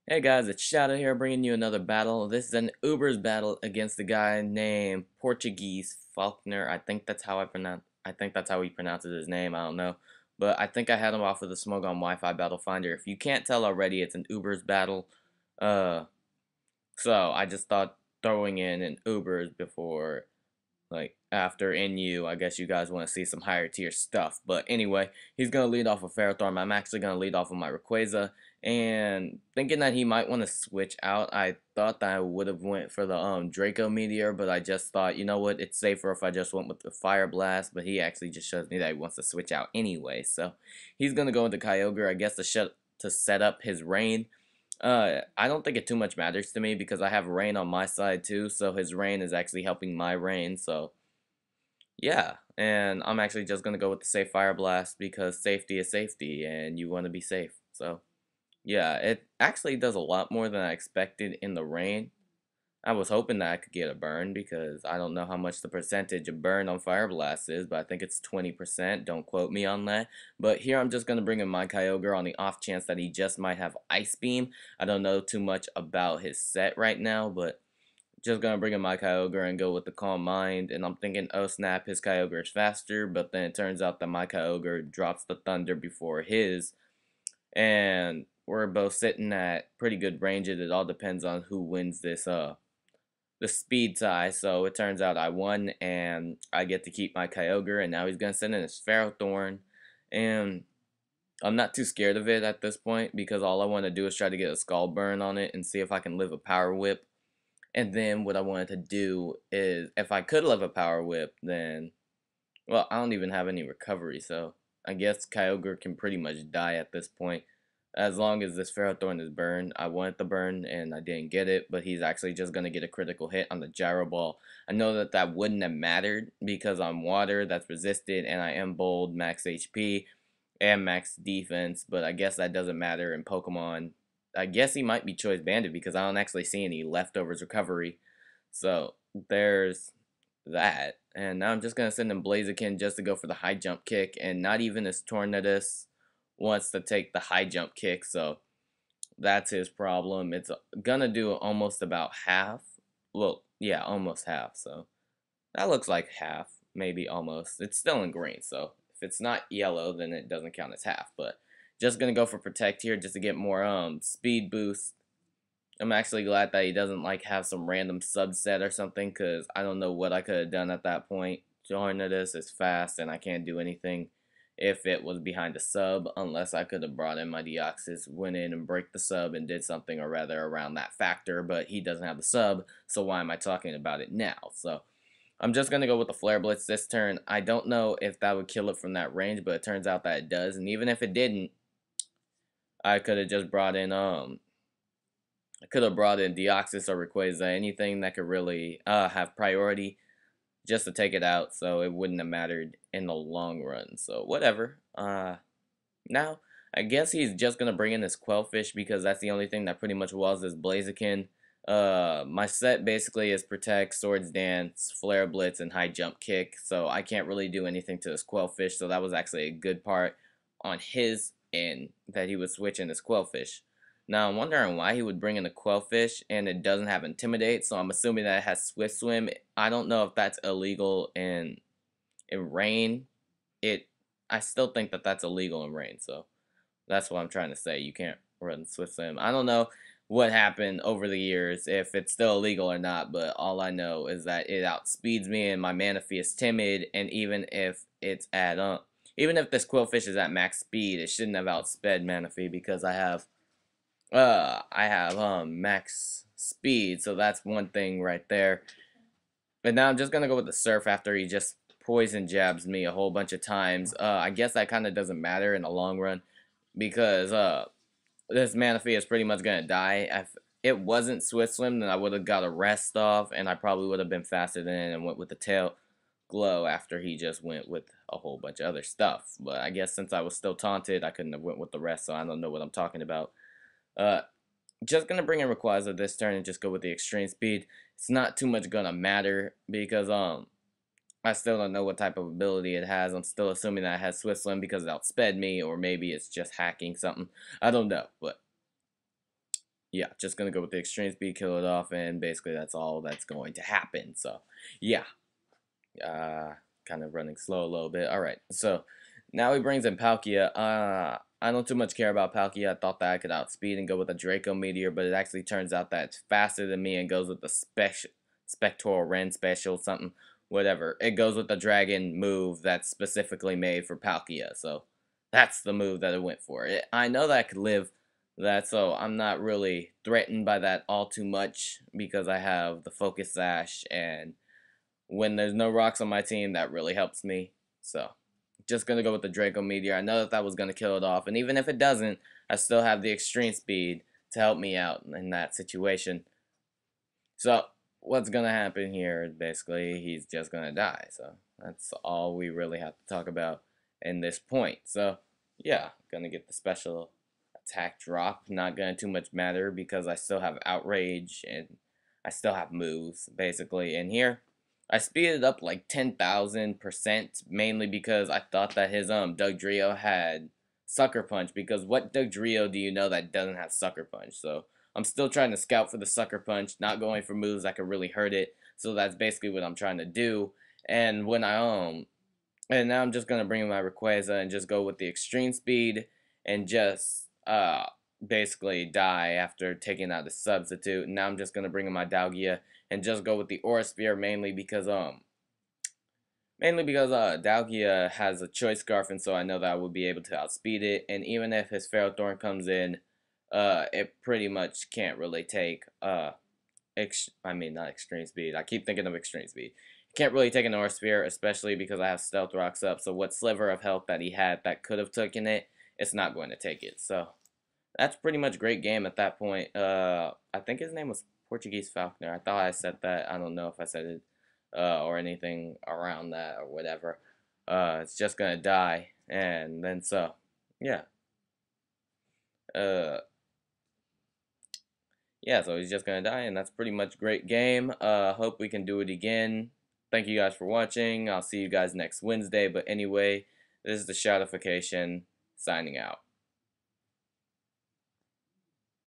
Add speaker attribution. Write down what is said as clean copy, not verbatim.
Speaker 1: Hey guys, it's Shadow here bringing you another battle. This is an Uber's battle against a guy named PortugueseFalkner. I think that's how he pronounces his name, I don't know. But I think I had him off of the Smoke on Wi-Fi Battle Finder. If you can't tell already, it's an Uber's battle. Uh so I just thought throwing in an Uber's before like after NU, I guess you guys want to see some higher tier stuff. But anyway, he's gonna lead off with Ferrothorn. I'm actually gonna lead off with my Rayquaza, and thinking that he might want to switch out, I thought that I would have went for the Draco Meteor, but I just thought, you know what, it's safer if I just went with the Fire Blast. But he actually just shows me that he wants to switch out anyway, so he's gonna go into Kyogre, I guess, to set up his rain. I don't think it too much matters to me because I have rain on my side too, so his rain is actually helping my rain, so yeah. And I'm actually just gonna go with the safe Fire Blast because safety is safety and you want to be safe. So yeah, it actually does a lot more than I expected in the rain. I was hoping that I could get a burn because I don't know how much the percentage of burn on Fire Blast is, but I think it's 20%. Don't quote me on that. But here I'm just going to bring in my Kyogre on the off chance that he just might have Ice Beam. I don't know too much about his set right now, but just going to bring in my Kyogre and go with the Calm Mind. And I'm thinking, oh snap, his Kyogre is faster, but then it turns out that my Kyogre drops the Thunder before his. And we're both sitting at pretty good ranges. It all depends on who wins this the speed tie, so it turns out I won, and I get to keep my Kyogre, and now he's going to send in his Ferrothorn, and I'm not too scared of it at this point, because all I want to do is try to get a Skull Burn on it, and see if I can live a Power Whip, and then what I wanted to do is, if I could live a Power Whip, then, well, I don't even have any recovery, so I guess Kyogre can pretty much die at this point, as long as this Ferrothorn is burned. I wanted the burn and I didn't get it, but he's actually just going to get a critical hit on the Gyro Ball. I know that that wouldn't have mattered because I'm water, that's resisted, and I am bold, max HP, and max defense, but I guess that doesn't matter in Pokemon. I guess he might be Choice Banded because I don't actually see any leftovers recovery. So there's that. And now I'm just going to send him Blaziken just to go for the high jump kick, and not even his Tornadus wants to take the high jump kick, so that's his problem. It's gonna do almost about half. Well, yeah, almost half, so that looks like half, maybe almost. It's still in green, so if it's not yellow, then it doesn't count as half, but just gonna go for Protect here just to get more speed boost. I'm actually glad that he doesn't like have some random subset or something, because I don't know what I could have done at that point. Tornadus is fast and I can't do anything if it was behind a sub, unless I could have brought in my Deoxys, went in and break the sub and did something or rather around that factor, but he doesn't have the sub, so why am I talking about it now? So I'm just going to go with the Flare Blitz this turn. I don't know if that would kill it from that range, but it turns out that it does, and even if it didn't, I could have just brought in I could have brought in Deoxys or Rayquaza, anything that could really have priority just to take it out, so it wouldn't have mattered in the long run. So whatever. Now I guess he's just gonna bring in his Quellfish because that's the only thing that pretty much was his Blaziken. My set basically is Protect, Swords Dance, Flare Blitz, and High Jump Kick, so I can't really do anything to his Quellfish. So that was actually a good part on his end that he was switching his Quellfish. Now I'm wondering why he would bring in a Quellfish and it doesn't have Intimidate, so I'm assuming that it has Swift Swim. I don't know if that's illegal in Rain. It I still think that that's illegal in Rain, so that's what I'm trying to say. You can't run Swift Swim. I don't know what happened over the years, if it's still illegal or not, but all I know is that it outspeeds me and my Manaphy is timid, and even if it's at even if this Quillfish is at max speed, it shouldn't have outsped Manaphy because I have max speed, so that's one thing right there. But now I'm just gonna go with the Surf after he just poison jabs me a whole bunch of times. I guess that kind of doesn't matter in the long run because this Manaphy is pretty much gonna die. If it wasn't Swift Swim, then I would have got a rest off, and I probably would have been faster than it and went with the Tail Glow after he just went with a whole bunch of other stuff. But I guess since I was still taunted, I couldn't have went with the rest, so I don't know what I'm talking about. Uh, just gonna bring in Rayquaza this turn and just go with the extreme speed. It's not too much gonna matter because I still don't know what type of ability it has. I'm still assuming that it has Swift Swim because it outsped me, or maybe it's just hacking something. I don't know, but yeah, just gonna go with the extreme speed, kill it off, and basically that's all that's going to happen. So, yeah, uh, kind of running slow a little bit. All right, so now he brings in Palkia. I don't too much care about Palkia. I thought that I could outspeed and go with a Draco Meteor, but it actually turns out that it's faster than me and goes with the Spectoral Ren special, something, whatever. It goes with the Dragon move that's specifically made for Palkia, so that's the move that it went for. I know that I could live that, so I'm not really threatened by that all too much because I have the Focus Sash, and when there's no rocks on my team, that really helps me. So, just gonna go with the Draco Meteor. I know that that was gonna kill it off, and even if it doesn't, I still have the extreme speed to help me out in that situation. So, what's gonna happen here is basically he's just gonna die. So, that's all we really have to talk about in this point. So, yeah, gonna get the special attack drop. Not gonna too much matter because I still have outrage and I still have moves basically in here. I speeded up like 10,000%, mainly because I thought that his Dugtrio had Sucker Punch, because what Dugtrio do you know that doesn't have Sucker Punch? So I'm still trying to scout for the Sucker Punch, not going for moves that could really hurt it. So that's basically what I'm trying to do. And when and now I'm just gonna bring in my Rayquaza and just go with the extreme speed and just basically die after taking out the substitute. And now I'm just gonna bring in my Dalgia and just go with the Aura Sphere, mainly because Dalgia has a Choice Scarf, and so I know that I will be able to outspeed it. And even if his Ferrothorn comes in, it pretty much can't really take I mean, not extreme speed. I keep thinking of extreme speed. Can't really take an Aura Sphere, especially because I have Stealth Rocks up. So what sliver of health that he had that could have taken it, it's not going to take it. So that's pretty much great game at that point. I think his name was PortugueseFalkner. I thought I said that. I don't know if I said it or anything around that or whatever. It's just gonna die, and then so yeah. Uh, yeah, so he's just gonna die, and that's pretty much great game. Hope we can do it again. Thank you guys for watching. I'll see you guys next Wednesday. But anyway, this is the Shoutification signing out.